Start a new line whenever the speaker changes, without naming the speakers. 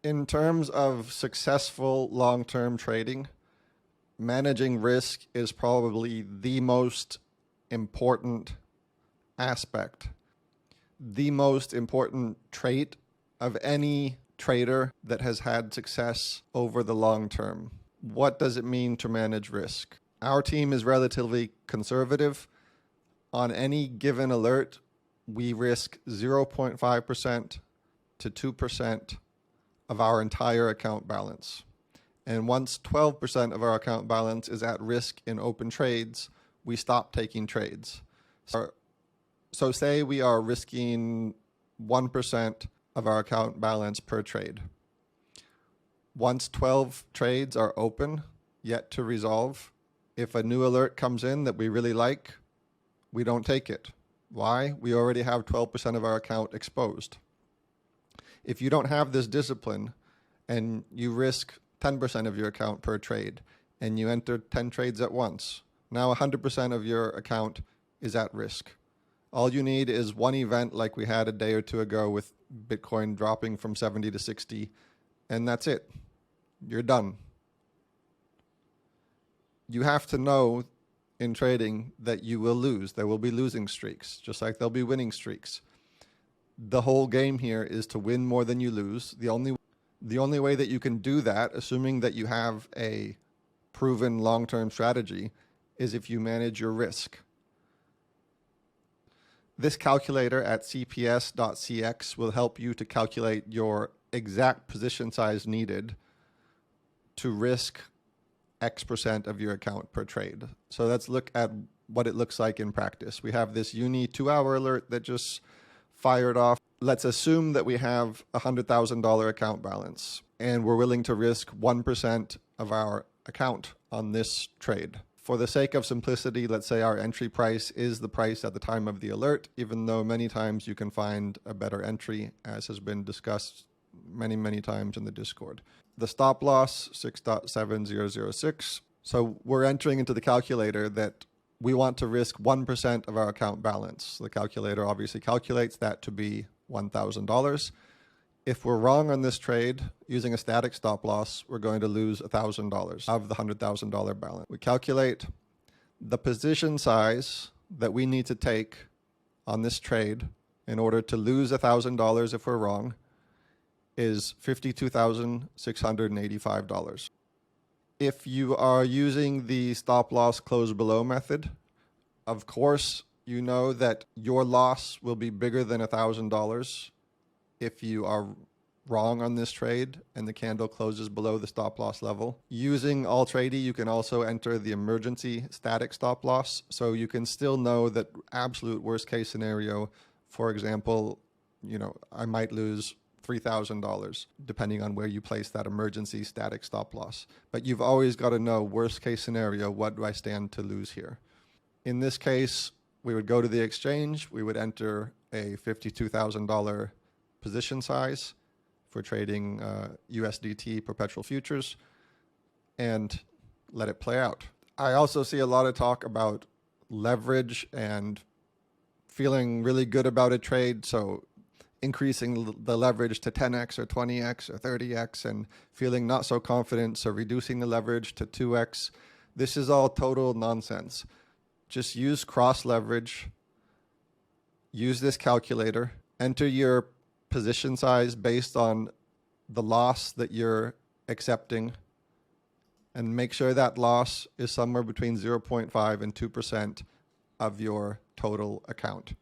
In terms of successful long-term trading, managing risk is probably the most important aspect, the most important trait of any trader that has had success over the long term. What does it mean to manage risk? Our team is relatively conservative. On any given alert, we risk 0.5% to 2% of our entire account balance. And once 12% of our account balance is at risk in open trades, we stop taking trades. So say we are risking 1% of our account balance per trade. Once 12 trades are open, yet to resolve, if a new alert comes in that we really like, we don't take it. Why? We already have 12% of our account exposed. If you don't have this discipline and you risk 10% of your account per trade and you enter 10 trades at once, now 100% of your account is at risk. All you need is one event like we had a day or two ago with Bitcoin dropping from 70 to 60, and that's it. You're done. You have to know in trading that you will lose. There will be losing streaks, just like there'll be winning streaks. The whole game here is to win more than you lose. The only way that you can do that, assuming that you have a proven long-term strategy, is if you manage your risk. This calculator at cps.cx will help you to calculate your exact position size needed to risk X% of your account per trade. So let's look at what it looks like in practice. We have this uni 2-hour alert that just fired off. Let's assume that we have a $100,000 account balance and we're willing to risk 1% of our account on this trade. For the sake of simplicity, let's say our entry price is the price at the time of the alert, even though many times you can find a better entry, as has been discussed many times in the Discord. The stop loss, 6.7006. So we're entering into the calculator that we want to risk 1% of our account balance. The calculator obviously calculates that to be $1,000. If we're wrong on this trade, using a static stop loss, we're going to lose $1,000 of the $100,000 balance. We calculate the position size that we need to take on this trade in order to lose $1,000 if we're wrong is $52,685. If you are using the stop loss close below method, of course, you know that your loss will be bigger than $1,000 if you are wrong on this trade and the candle closes below the stop loss level. Using AllTradey, you can also enter the emergency static stop loss, so you can still know that absolute worst case scenario, for example, I might lose $3,000 depending on where you place that emergency static stop loss. But you've always got to know worst case scenario, what do I stand to lose here? In this case, we would go to the exchange, we would enter a $52,000 position size for trading USDT perpetual futures and let it play out. I also see a lot of talk about leverage and feeling really good about a trade. So increasing the leverage to 10x or 20x or 30x and feeling not so confident, so reducing the leverage to 2x. This is all total nonsense. Just use cross leverage, use this calculator, enter your position size based on the loss that you're accepting, and make sure that loss is somewhere between 0.5 and 2% of your total account.